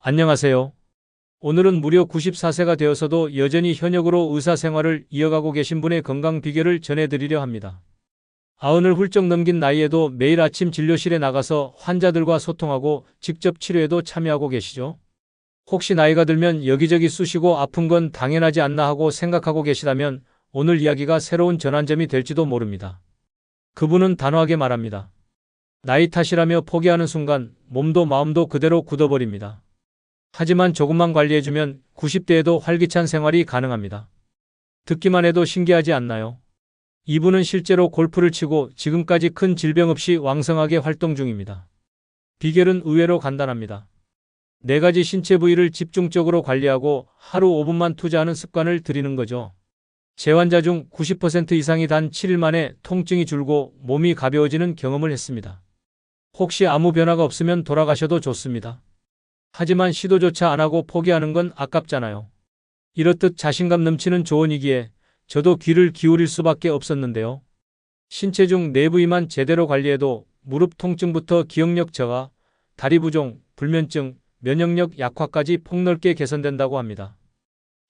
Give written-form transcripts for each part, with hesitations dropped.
안녕하세요. 오늘은 무려 94세가 되어서도 여전히 현역으로 의사 생활을 이어가고 계신 분의 건강 비결을 전해드리려 합니다. 90을 훌쩍 넘긴 나이에도 매일 아침 진료실에 나가서 환자들과 소통하고 직접 치료에도 참여하고 계시죠. 혹시 나이가 들면 여기저기 쑤시고 아픈 건 당연하지 않나 하고 생각하고 계시다면 오늘 이야기가 새로운 전환점이 될지도 모릅니다. 그분은 단호하게 말합니다. 나이 탓이라며 포기하는 순간 몸도 마음도 그대로 굳어버립니다. 하지만 조금만 관리해주면 90대에도 활기찬 생활이 가능합니다. 듣기만 해도 신기하지 않나요? 이분은 실제로 골프를 치고 지금까지 큰 질병 없이 왕성하게 활동 중입니다. 비결은 의외로 간단합니다. 4가지 신체 부위를 집중적으로 관리하고 하루 5분만 투자하는 습관을 들이는 거죠. 제 환자 중 90% 이상이 단 7일 만에 통증이 줄고 몸이 가벼워지는 경험을 했습니다. 혹시 아무 변화가 없으면 돌아가셔도 좋습니다. 하지만 시도조차 안 하고 포기하는 건 아깝잖아요. 이렇듯 자신감 넘치는 조언이기에 저도 귀를 기울일 수밖에 없었는데요. 신체 중 4부위만 제대로 관리해도 무릎 통증부터 기억력 저하, 다리 부종, 불면증, 면역력 약화까지 폭넓게 개선된다고 합니다.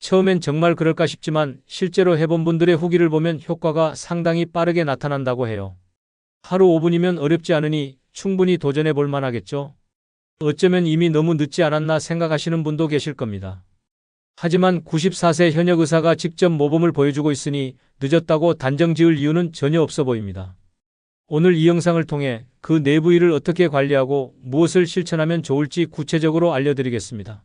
처음엔 정말 그럴까 싶지만 실제로 해본 분들의 후기를 보면 효과가 상당히 빠르게 나타난다고 해요. 하루 5분이면 어렵지 않으니 충분히 도전해 볼 만하겠죠? 어쩌면 이미 너무 늦지 않았나 생각하시는 분도 계실 겁니다. 하지만 94세 현역 의사가 직접 모범을 보여주고 있으니 늦었다고 단정 지을 이유는 전혀 없어 보입니다. 오늘 이 영상을 통해 그 4부위를 어떻게 관리하고 무엇을 실천하면 좋을지 구체적으로 알려드리겠습니다.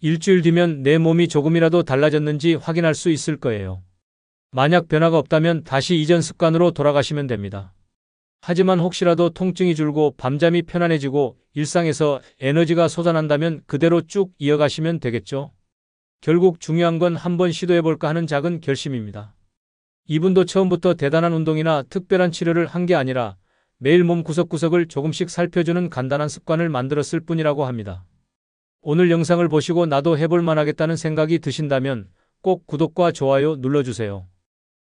일주일 뒤면 내 몸이 조금이라도 달라졌는지 확인할 수 있을 거예요. 만약 변화가 없다면 다시 이전 습관으로 돌아가시면 됩니다. 하지만 혹시라도 통증이 줄고 밤잠이 편안해지고 일상에서 에너지가 솟아난다면 그대로 쭉 이어가시면 되겠죠. 결국 중요한 건 한번 시도해볼까 하는 작은 결심입니다. 이분도 처음부터 대단한 운동이나 특별한 치료를 한 게 아니라 매일 몸 구석구석을 조금씩 살펴주는 간단한 습관을 만들었을 뿐이라고 합니다. 오늘 영상을 보시고 나도 해볼 만하겠다는 생각이 드신다면 꼭 구독과 좋아요 눌러주세요.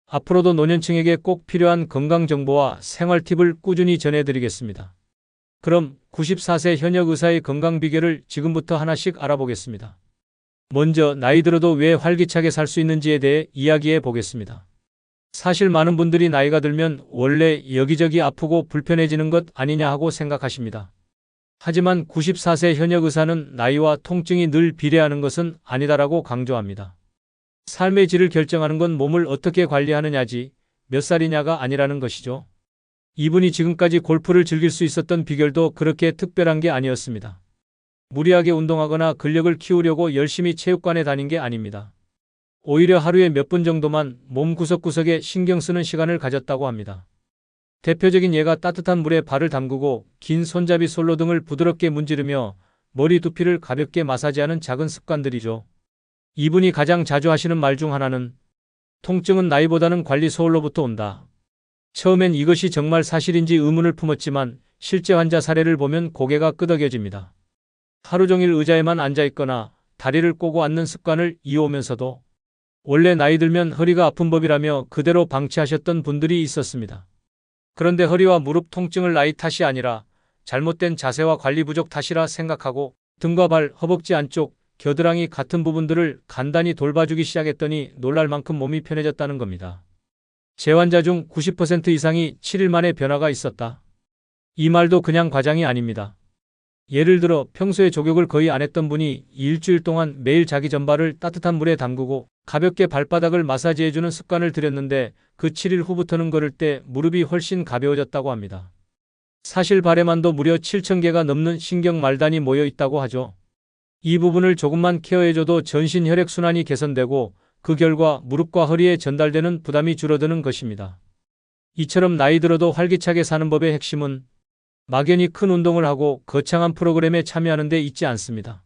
앞으로도 노년층에게 꼭 필요한 건강 정보와 생활 팁을 꾸준히 전해드리겠습니다. 그럼 94세 현역 의사의 건강 비결을 지금부터 하나씩 알아보겠습니다. 먼저 나이 들어도 왜 활기차게 살 수 있는지에 대해 이야기해 보겠습니다. 사실 많은 분들이 나이가 들면 원래 여기저기 아프고 불편해지는 것 아니냐 하고 생각하십니다. 하지만 94세 현역 의사는 나이와 통증이 늘 비례하는 것은 아니다라고 강조합니다. 삶의 질을 결정하는 건 몸을 어떻게 관리하느냐지 몇 살이냐가 아니라는 것이죠. 이분이 지금까지 골프를 즐길 수 있었던 비결도 그렇게 특별한 게 아니었습니다. 무리하게 운동하거나 근력을 키우려고 열심히 체육관에 다닌 게 아닙니다. 오히려 하루에 몇 분 정도만 몸 구석구석에 신경 쓰는 시간을 가졌다고 합니다. 대표적인 예가 따뜻한 물에 발을 담그고 긴 손잡이 솔로 등을 부드럽게 문지르며 머리 두피를 가볍게 마사지하는 작은 습관들이죠. 이분이 가장 자주 하시는 말 중 하나는 통증은 나이보다는 관리 소홀로부터 온다. 처음엔 이것이 정말 사실인지 의문을 품었지만 실제 환자 사례를 보면 고개가 끄덕여집니다. 하루 종일 의자에만 앉아있거나 다리를 꼬고 앉는 습관을 이어오면서도 원래 나이 들면 허리가 아픈 법이라며 그대로 방치하셨던 분들이 있었습니다. 그런데 허리와 무릎 통증을 나이 탓이 아니라 잘못된 자세와 관리 부족 탓이라 생각하고 등과 발, 허벅지 안쪽, 겨드랑이 같은 부분들을 간단히 돌봐주기 시작했더니 놀랄 만큼 몸이 편해졌다는 겁니다. 제 환자 중 90% 이상이 7일 만에 변화가 있었다. 이 말도 그냥 과장이 아닙니다. 예를 들어 평소에 족욕을 거의 안 했던 분이 일주일 동안 매일 자기 전발을 따뜻한 물에 담그고 가볍게 발바닥을 마사지해주는 습관을 들였는데 그 7일 후부터는 걸을 때 무릎이 훨씬 가벼워졌다고 합니다. 사실 발에만도 무려 7,000개가 넘는 신경 말단이 모여 있다고 하죠. 이 부분을 조금만 케어해줘도 전신 혈액순환이 개선되고 그 결과 무릎과 허리에 전달되는 부담이 줄어드는 것입니다. 이처럼 나이 들어도 활기차게 사는 법의 핵심은 막연히 큰 운동을 하고 거창한 프로그램에 참여하는 데 있지 않습니다.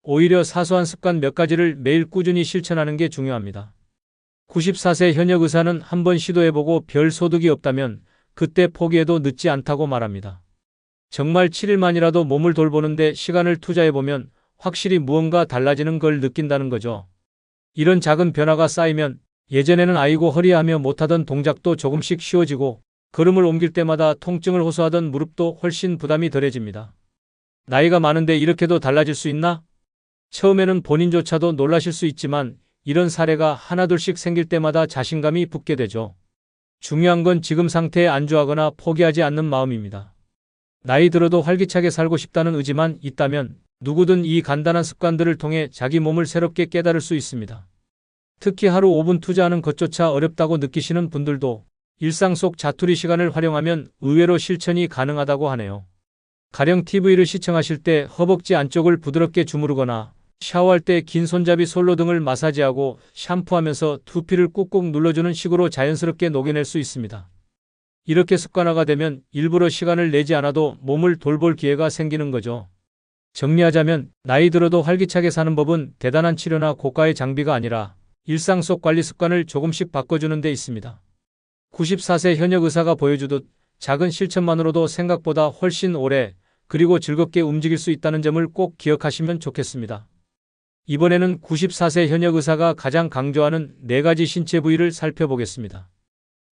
오히려 사소한 습관 몇 가지를 매일 꾸준히 실천하는 게 중요합니다. 94세 현역 의사는 한번 시도해보고 별 소득이 없다면 그때 포기해도 늦지 않다고 말합니다. 정말 7일만이라도 몸을 돌보는데 시간을 투자해보면 확실히 무언가 달라지는 걸 느낀다는 거죠. 이런 작은 변화가 쌓이면 예전에는 아이고 허리하며 못하던 동작도 조금씩 쉬워지고 걸음을 옮길 때마다 통증을 호소하던 무릎도 훨씬 부담이 덜해집니다. 나이가 많은데 이렇게도 달라질 수 있나? 처음에는 본인조차도 놀라실 수 있지만 이런 사례가 하나둘씩 생길 때마다 자신감이 붙게 되죠. 중요한 건 지금 상태에 안주하거나 포기하지 않는 마음입니다. 나이 들어도 활기차게 살고 싶다는 의지만 있다면 누구든 이 간단한 습관들을 통해 자기 몸을 새롭게 깨달을 수 있습니다. 특히 하루 5분 투자하는 것조차 어렵다고 느끼시는 분들도 일상 속 자투리 시간을 활용하면 의외로 실천이 가능하다고 하네요. 가령 TV를 시청하실 때 허벅지 안쪽을 부드럽게 주무르거나 샤워할 때 긴 손잡이 솔로 등을 마사지하고 샴푸하면서 두피를 꾹꾹 눌러주는 식으로 자연스럽게 녹여낼 수 있습니다. 이렇게 습관화가 되면 일부러 시간을 내지 않아도 몸을 돌볼 기회가 생기는 거죠. 정리하자면 나이 들어도 활기차게 사는 법은 대단한 치료나 고가의 장비가 아니라 일상 속 관리 습관을 조금씩 바꿔주는 데 있습니다. 94세 현역 의사가 보여주듯 작은 실천만으로도 생각보다 훨씬 오래 그리고 즐겁게 움직일 수 있다는 점을 꼭 기억하시면 좋겠습니다. 이번에는 94세 현역 의사가 가장 강조하는 4가지 신체 부위를 살펴보겠습니다.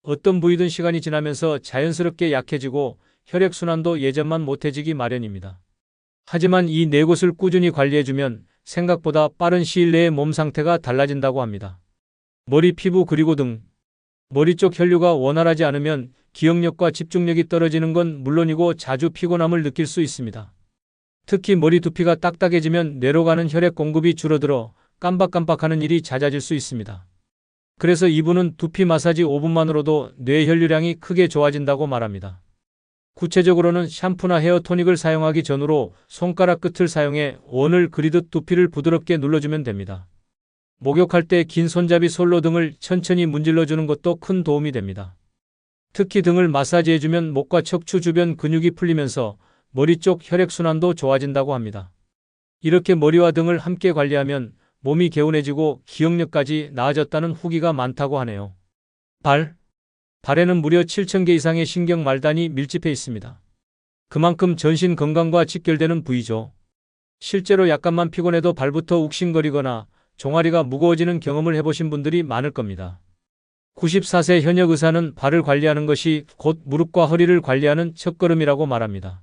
어떤 부위든 시간이 지나면서 자연스럽게 약해지고 혈액순환도 예전만 못해지기 마련입니다. 하지만 이 4곳을 꾸준히 관리해주면 생각보다 빠른 시일 내에 몸 상태가 달라진다고 합니다. 머리, 피부 그리고 등. 머리 쪽 혈류가 원활하지 않으면 기억력과 집중력이 떨어지는 건 물론이고 자주 피곤함을 느낄 수 있습니다. 특히 머리 두피가 딱딱해지면 뇌로 가는 혈액 공급이 줄어들어 깜박깜박하는 일이 잦아질 수 있습니다. 그래서 이분은 두피 마사지 5분만으로도 뇌 혈류량이 크게 좋아진다고 말합니다. 구체적으로는 샴푸나 헤어 토닉을 사용하기 전후로 손가락 끝을 사용해 원을 그리듯 두피를 부드럽게 눌러주면 됩니다. 목욕할 때 긴 손잡이 솔로 등을 천천히 문질러주는 것도 큰 도움이 됩니다. 특히 등을 마사지해주면 목과 척추 주변 근육이 풀리면서 머리 쪽 혈액순환도 좋아진다고 합니다. 이렇게 머리와 등을 함께 관리하면 몸이 개운해지고 기억력까지 나아졌다는 후기가 많다고 하네요. 발에는 무려 7,000개 이상의 신경 말단이 밀집해 있습니다. 그만큼 전신 건강과 직결되는 부위죠. 실제로 약간만 피곤해도 발부터 욱신거리거나 종아리가 무거워지는 경험을 해보신 분들이 많을 겁니다. 94세 현역 의사는 발을 관리하는 것이 곧 무릎과 허리를 관리하는 첫걸음이라고 말합니다.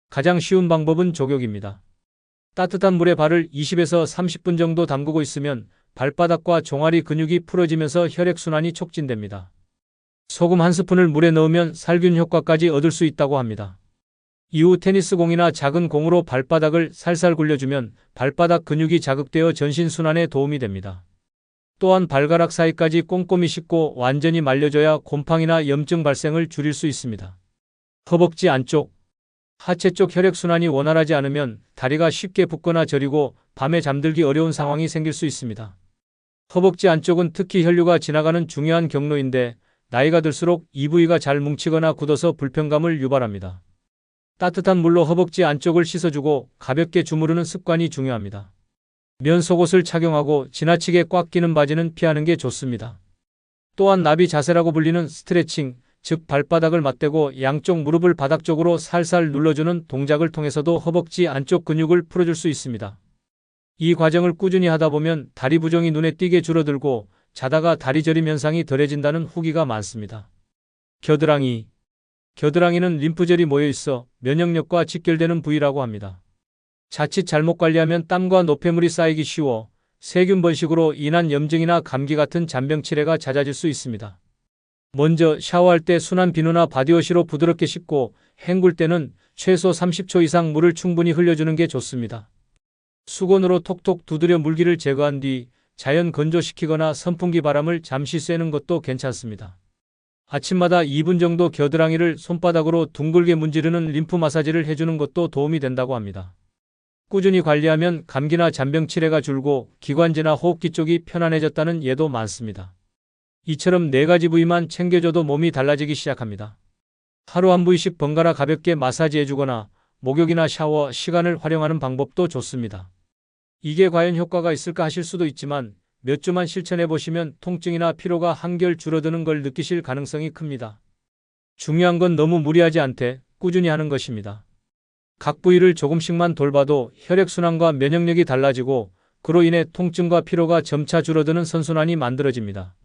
가장 쉬운 방법은 족욕입니다. 따뜻한 물에 발을 20에서 30분 정도 담그고 있으면 발바닥과 종아리 근육이 풀어지면서 혈액순환이 촉진됩니다. 소금 1스푼을 물에 넣으면 살균 효과까지 얻을 수 있다고 합니다. 이후 테니스 공이나 작은 공으로 발바닥을 살살 굴려주면 발바닥 근육이 자극되어 전신순환에 도움이 됩니다. 또한 발가락 사이까지 꼼꼼히 씻고 완전히 말려줘야 곰팡이나 염증 발생을 줄일 수 있습니다. 허벅지 안쪽, 하체 쪽 혈액순환이 원활하지 않으면 다리가 쉽게 붓거나 저리고 밤에 잠들기 어려운 상황이 생길 수 있습니다. 허벅지 안쪽은 특히 혈류가 지나가는 중요한 경로인데 나이가 들수록 이 부위가 잘 뭉치거나 굳어서 불편감을 유발합니다. 따뜻한 물로 허벅지 안쪽을 씻어주고 가볍게 주무르는 습관이 중요합니다. 면 속옷을 착용하고 지나치게 꽉 끼는 바지는 피하는 게 좋습니다. 또한 나비 자세라고 불리는 스트레칭, 즉 발바닥을 맞대고 양쪽 무릎을 바닥 쪽으로 살살 눌러주는 동작을 통해서도 허벅지 안쪽 근육을 풀어줄 수 있습니다. 이 과정을 꾸준히 하다 보면 다리 부종이 눈에 띄게 줄어들고 자다가 다리 저림 현상이 덜해진다는 후기가 많습니다. 겨드랑이는 림프절이 모여있어 면역력과 직결되는 부위라고 합니다. 자칫 잘못 관리하면 땀과 노폐물이 쌓이기 쉬워 세균 번식으로 인한 염증이나 감기 같은 잔병 치레가 잦아질 수 있습니다. 먼저 샤워할 때 순한 비누나 바디워시로 부드럽게 씻고 헹굴 때는 최소 30초 이상 물을 충분히 흘려주는 게 좋습니다. 수건으로 톡톡 두드려 물기를 제거한 뒤 자연 건조시키거나 선풍기 바람을 잠시 쐬는 것도 괜찮습니다. 아침마다 2분 정도 겨드랑이를 손바닥으로 둥글게 문지르는 림프 마사지를 해주는 것도 도움이 된다고 합니다. 꾸준히 관리하면 감기나 잔병 치레가 줄고 기관지나 호흡기 쪽이 편안해졌다는 예도 많습니다. 이처럼 4가지 부위만 챙겨줘도 몸이 달라지기 시작합니다. 하루 한 부위씩 번갈아 가볍게 마사지해주거나 목욕이나 샤워 시간을 활용하는 방법도 좋습니다. 이게 과연 효과가 있을까 하실 수도 있지만 몇 주만 실천해보시면 통증이나 피로가 한결 줄어드는 걸 느끼실 가능성이 큽니다. 중요한 건 너무 무리하지 않되 꾸준히 하는 것입니다. 각 부위를 조금씩만 돌봐도 혈액순환과 면역력이 달라지고 그로 인해 통증과 피로가 점차 줄어드는 선순환이 만들어집니다.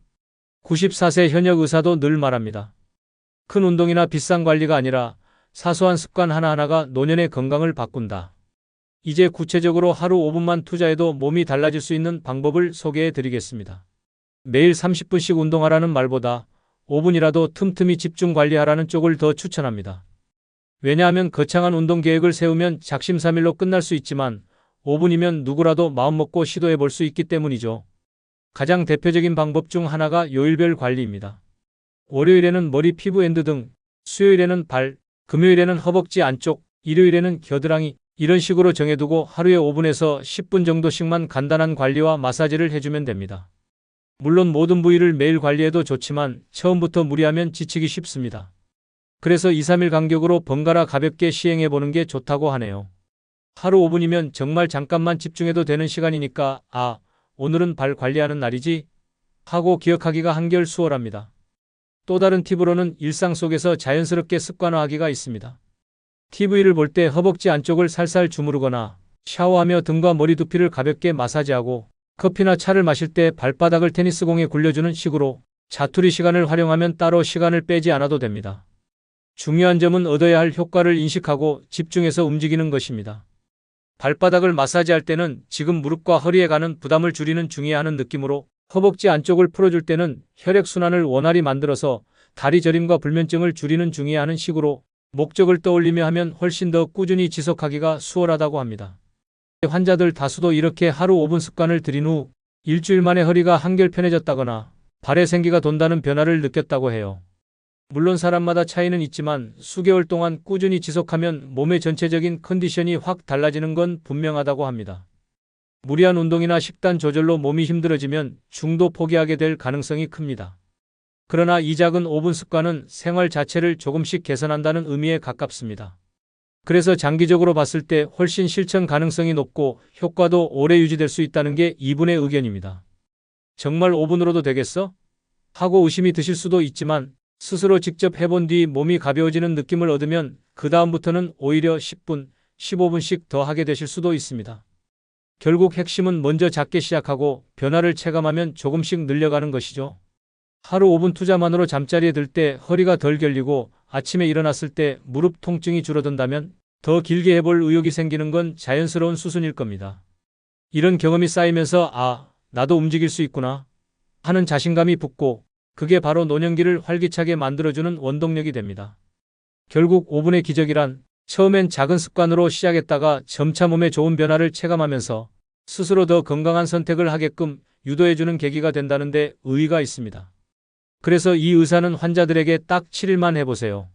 94세 현역 의사도 늘 말합니다. 큰 운동이나 비싼 관리가 아니라 사소한 습관 하나하나가 노년의 건강을 바꾼다. 이제 구체적으로 하루 5분만 투자해도 몸이 달라질 수 있는 방법을 소개해 드리겠습니다. 매일 30분씩 운동하라는 말보다 5분이라도 틈틈이 집중 관리하라는 쪽을 더 추천합니다. 왜냐하면 거창한 운동 계획을 세우면 작심삼일로 끝날 수 있지만 5분이면 누구라도 마음먹고 시도해 볼 수 있기 때문이죠. 가장 대표적인 방법 중 하나가 요일별 관리입니다. 월요일에는 머리, 피부, 엔드 등, 수요일에는 발, 금요일에는 허벅지 안쪽, 일요일에는 겨드랑이, 이런 식으로 정해두고 하루에 5분에서 10분 정도씩만 간단한 관리와 마사지를 해주면 됩니다. 물론 모든 부위를 매일 관리해도 좋지만 처음부터 무리하면 지치기 쉽습니다. 그래서 2, 3일 간격으로 번갈아 가볍게 시행해보는 게 좋다고 하네요. 하루 5분이면 정말 잠깐만 집중해도 되는 시간이니까 오늘은 발 관리하는 날이지 하고 기억하기가 한결 수월합니다. 또 다른 팁으로는 일상 속에서 자연스럽게 습관화하기가 있습니다. TV를 볼 때 허벅지 안쪽을 살살 주무르거나 샤워하며 등과 머리 두피를 가볍게 마사지하고 커피나 차를 마실 때 발바닥을 테니스공에 굴려주는 식으로 자투리 시간을 활용하면 따로 시간을 빼지 않아도 됩니다. 중요한 점은 얻어야 할 효과를 인식하고 집중해서 움직이는 것입니다. 발바닥을 마사지할 때는 지금 무릎과 허리에 가는 부담을 줄이는 중이야 하는 느낌으로, 허벅지 안쪽을 풀어줄 때는 혈액순환을 원활히 만들어서 다리 저림과 불면증을 줄이는 중이야 하는 식으로 목적을 떠올리며 하면 훨씬 더 꾸준히 지속하기가 수월하다고 합니다. 환자들 다수도 이렇게 하루 5분 습관을 들인 후 일주일 만에 허리가 한결 편해졌다거나 발에 생기가 돈다는 변화를 느꼈다고 해요. 물론 사람마다 차이는 있지만 수개월 동안 꾸준히 지속하면 몸의 전체적인 컨디션이 확 달라지는 건 분명하다고 합니다. 무리한 운동이나 식단 조절로 몸이 힘들어지면 중도 포기하게 될 가능성이 큽니다. 그러나 이 작은 5분 습관은 생활 자체를 조금씩 개선한다는 의미에 가깝습니다. 그래서 장기적으로 봤을 때 훨씬 실천 가능성이 높고 효과도 오래 유지될 수 있다는 게 이분의 의견입니다. 정말 5분으로도 되겠어? 하고 의심이 드실 수도 있지만 스스로 직접 해본 뒤 몸이 가벼워지는 느낌을 얻으면 그 다음부터는 오히려 10분, 15분씩 더 하게 되실 수도 있습니다. 결국 핵심은 먼저 작게 시작하고 변화를 체감하면 조금씩 늘려가는 것이죠. 하루 5분 투자만으로 잠자리에 들 때 허리가 덜 결리고 아침에 일어났을 때 무릎 통증이 줄어든다면 더 길게 해볼 의욕이 생기는 건 자연스러운 수순일 겁니다. 이런 경험이 쌓이면서 나도 움직일 수 있구나 하는 자신감이 붙고, 그게 바로 노년기를 활기차게 만들어주는 원동력이 됩니다. 결국 5분의 기적이란 처음엔 작은 습관으로 시작했다가 점차 몸에 좋은 변화를 체감하면서 스스로 더 건강한 선택을 하게끔 유도해주는 계기가 된다는 데 의의가 있습니다. 그래서 이 의사는 환자들에게 딱 7일만 해보세요.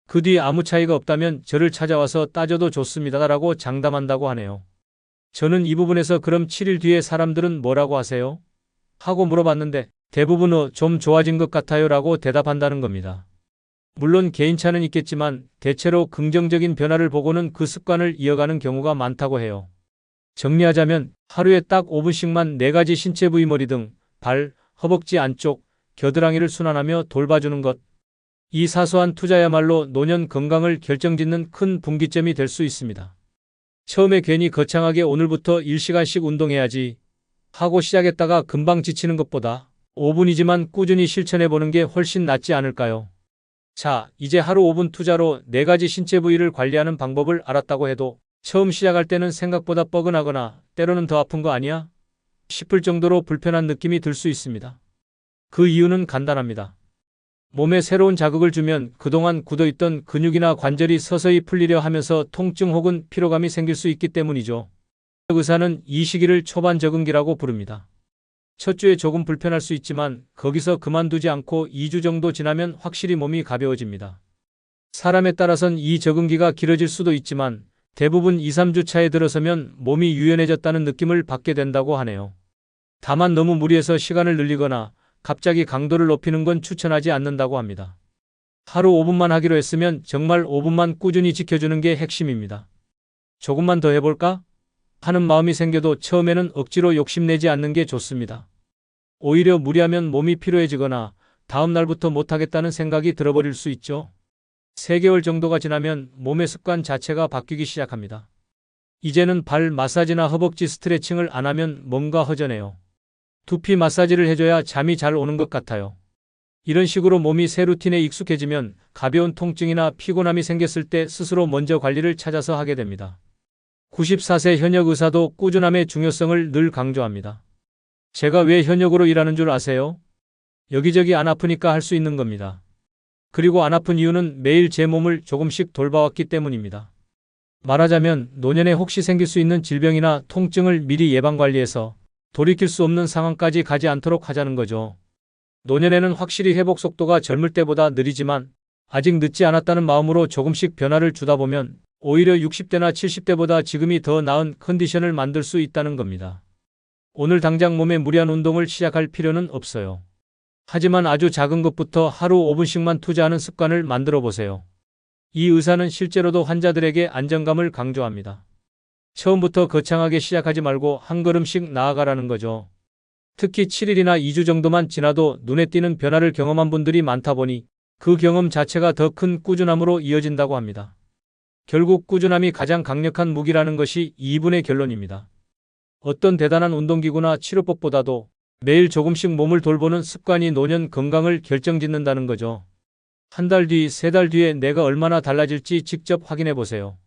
그 뒤 아무 차이가 없다면 저를 찾아와서 따져도 좋습니다라고 장담한다고 하네요. 저는 이 부분에서 그럼 7일 뒤에 사람들은 뭐라고 하세요? 하고 물어봤는데 대부분 좀 좋아진 것 같아요 라고 대답한다는 겁니다. 물론 개인차는 있겠지만 대체로 긍정적인 변화를 보고는 그 습관을 이어가는 경우가 많다고 해요. 정리하자면 하루에 딱 5분씩만 4가지 신체 부위 머리 등, 발, 허벅지 안쪽, 겨드랑이를 순환하며 돌봐주는 것. 이 사소한 투자야말로 노년 건강을 결정짓는 큰 분기점이 될 수 있습니다. 처음에 괜히 거창하게 오늘부터 1시간씩 운동해야지 하고 시작했다가 금방 지치는 것보다 5분이지만 꾸준히 실천해보는 게 훨씬 낫지 않을까요? 자, 이제 하루 5분 투자로 4가지 신체 부위를 관리하는 방법을 알았다고 해도 처음 시작할 때는 생각보다 뻐근하거나 때로는 더 아픈 거 아니야? 싶을 정도로 불편한 느낌이 들 수 있습니다. 그 이유는 간단합니다. 몸에 새로운 자극을 주면 그동안 굳어있던 근육이나 관절이 서서히 풀리려 하면서 통증 혹은 피로감이 생길 수 있기 때문이죠. 의사는 이 시기를 초반 적응기라고 부릅니다. 첫 주에 조금 불편할 수 있지만 거기서 그만두지 않고 2주 정도 지나면 확실히 몸이 가벼워집니다. 사람에 따라선 이 적응기가 길어질 수도 있지만 대부분 2, 3주 차에 들어서면 몸이 유연해졌다는 느낌을 받게 된다고 하네요. 다만 너무 무리해서 시간을 늘리거나 갑자기 강도를 높이는 건 추천하지 않는다고 합니다. 하루 5분만 하기로 했으면 정말 5분만 꾸준히 지켜주는 게 핵심입니다. 조금만 더 해볼까? 하는 마음이 생겨도 처음에는 억지로 욕심내지 않는 게 좋습니다. 오히려 무리하면 몸이 피로해지거나 다음 날부터 못하겠다는 생각이 들어버릴 수 있죠. 3개월 정도가 지나면 몸의 습관 자체가 바뀌기 시작합니다. 이제는 발 마사지나 허벅지 스트레칭을 안 하면 뭔가 허전해요. 두피 마사지를 해줘야 잠이 잘 오는 것 같아요. 이런 식으로 몸이 새 루틴에 익숙해지면 가벼운 통증이나 피곤함이 생겼을 때 스스로 먼저 관리를 찾아서 하게 됩니다. 94세 현역 의사도 꾸준함의 중요성을 늘 강조합니다. 제가 왜 현역으로 일하는 줄 아세요? 여기저기 안 아프니까 할 수 있는 겁니다. 그리고 안 아픈 이유는 매일 제 몸을 조금씩 돌봐왔기 때문입니다. 말하자면 노년에 혹시 생길 수 있는 질병이나 통증을 미리 예방관리해서 돌이킬 수 없는 상황까지 가지 않도록 하자는 거죠. 노년에는 확실히 회복 속도가 젊을 때보다 느리지만 아직 늦지 않았다는 마음으로 조금씩 변화를 주다 보면 오히려 60대나 70대보다 지금이 더 나은 컨디션을 만들 수 있다는 겁니다. 오늘 당장 몸에 무리한 운동을 시작할 필요는 없어요. 하지만 아주 작은 것부터 하루 5분씩만 투자하는 습관을 만들어 보세요. 이 의사는 실제로도 환자들에게 안정감을 강조합니다. 처음부터 거창하게 시작하지 말고 한 걸음씩 나아가라는 거죠. 특히 7일이나 2주 정도만 지나도 눈에 띄는 변화를 경험한 분들이 많다 보니 그 경험 자체가 더 큰 꾸준함으로 이어진다고 합니다. 결국 꾸준함이 가장 강력한 무기라는 것이 이분의 결론입니다. 어떤 대단한 운동기구나 치료법보다도 매일 조금씩 몸을 돌보는 습관이 노년 건강을 결정짓는다는 거죠. 한 달 뒤, 3달 뒤에 내가 얼마나 달라질지 직접 확인해 보세요.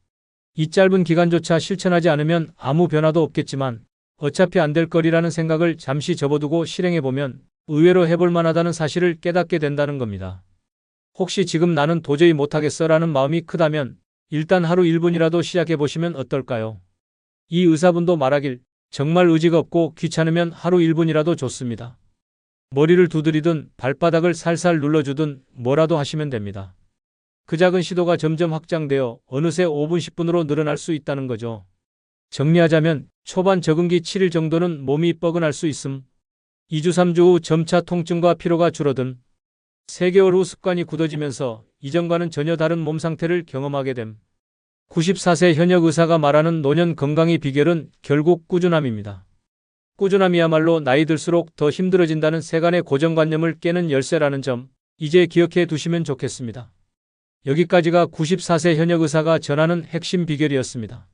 이 짧은 기간조차 실천하지 않으면 아무 변화도 없겠지만 어차피 안 될 거리라는 생각을 잠시 접어두고 실행해 보면 의외로 해볼 만하다는 사실을 깨닫게 된다는 겁니다. 혹시 지금 나는 도저히 못하겠어 라는 마음이 크다면 일단 하루 1분이라도 시작해 보시면 어떨까요? 이 의사분도 말하길 정말 의지가 없고 귀찮으면 하루 1분이라도 좋습니다. 머리를 두드리든 발바닥을 살살 눌러주든 뭐라도 하시면 됩니다. 그 작은 시도가 점점 확장되어 어느새 5분 10분으로 늘어날 수 있다는 거죠. 정리하자면 초반 적응기 7일 정도는 몸이 뻐근할 수 있음. 2주 3주 후 점차 통증과 피로가 줄어든 3개월 후 습관이 굳어지면서 이전과는 전혀 다른 몸 상태를 경험하게 됨. 94세 현역 의사가 말하는 노년 건강의 비결은 결국 꾸준함입니다. 꾸준함이야말로 나이 들수록 더 힘들어진다는 세간의 고정관념을 깨는 열쇠라는 점 이제 기억해 두시면 좋겠습니다. 여기까지가 94세 현역 의사가 전하는 핵심 비결이었습니다.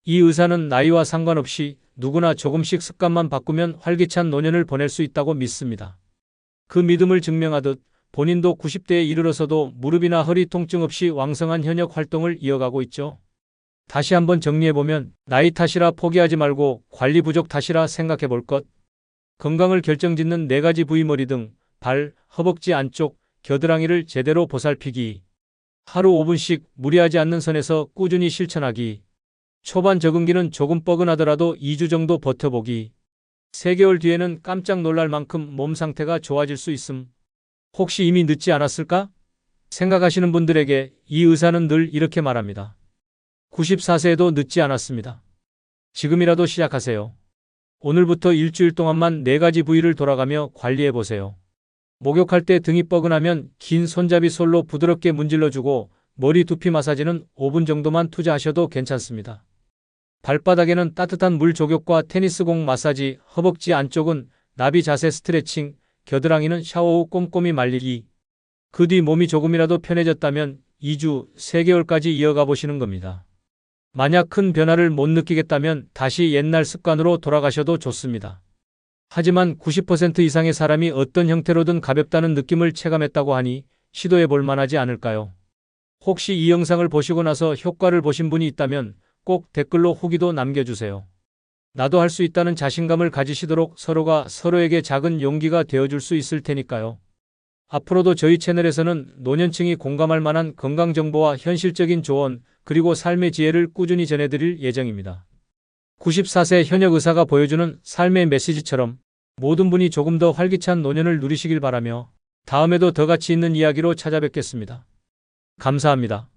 이 의사는 나이와 상관없이 누구나 조금씩 습관만 바꾸면 활기찬 노년을 보낼 수 있다고 믿습니다. 그 믿음을 증명하듯 본인도 90대에 이르러서도 무릎이나 허리 통증 없이 왕성한 현역 활동을 이어가고 있죠. 다시 한번 정리해보면 나이 탓이라 포기하지 말고 관리 부족 탓이라 생각해볼 것. 건강을 결정짓는 4가지 부위머리 등 발, 허벅지 안쪽, 겨드랑이를 제대로 보살피기. 하루 5분씩 무리하지 않는 선에서 꾸준히 실천하기. 초반 적응기는 조금 뻐근하더라도 2주 정도 버텨보기. 3개월 뒤에는 깜짝 놀랄 만큼 몸 상태가 좋아질 수 있음. 혹시 이미 늦지 않았을까? 생각하시는 분들에게 이 의사는 늘 이렇게 말합니다. 94세에도 늦지 않았습니다. 지금이라도 시작하세요. 오늘부터 일주일 동안만 4가지 부위를 돌아가며 관리해보세요. 목욕할 때 등이 뻐근하면 긴 손잡이 솔로 부드럽게 문질러주고 머리 두피 마사지는 5분 정도만 투자하셔도 괜찮습니다. 발바닥에는 따뜻한 물 족욕과 테니스공 마사지, 허벅지 안쪽은 나비 자세 스트레칭, 겨드랑이는 샤워 후 꼼꼼히 말리기. 그 뒤 몸이 조금이라도 편해졌다면 2주, 3개월까지 이어가 보시는 겁니다. 만약 큰 변화를 못 느끼겠다면 다시 옛날 습관으로 돌아가셔도 좋습니다. 하지만 90% 이상의 사람이 어떤 형태로든 가볍다는 느낌을 체감했다고 하니 시도해 볼 만하지 않을까요? 혹시 이 영상을 보시고 나서 효과를 보신 분이 있다면 꼭 댓글로 후기도 남겨주세요. 나도 할 수 있다는 자신감을 가지시도록 서로가 서로에게 작은 용기가 되어줄 수 있을 테니까요. 앞으로도 저희 채널에서는 노년층이 공감할 만한 건강정보와 현실적인 조언, 그리고 삶의 지혜를 꾸준히 전해드릴 예정입니다. 94세 현역 의사가 보여주는 삶의 메시지처럼 모든 분이 조금 더 활기찬 노년을 누리시길 바라며 다음에도 더 가치 있는 이야기로 찾아뵙겠습니다. 감사합니다.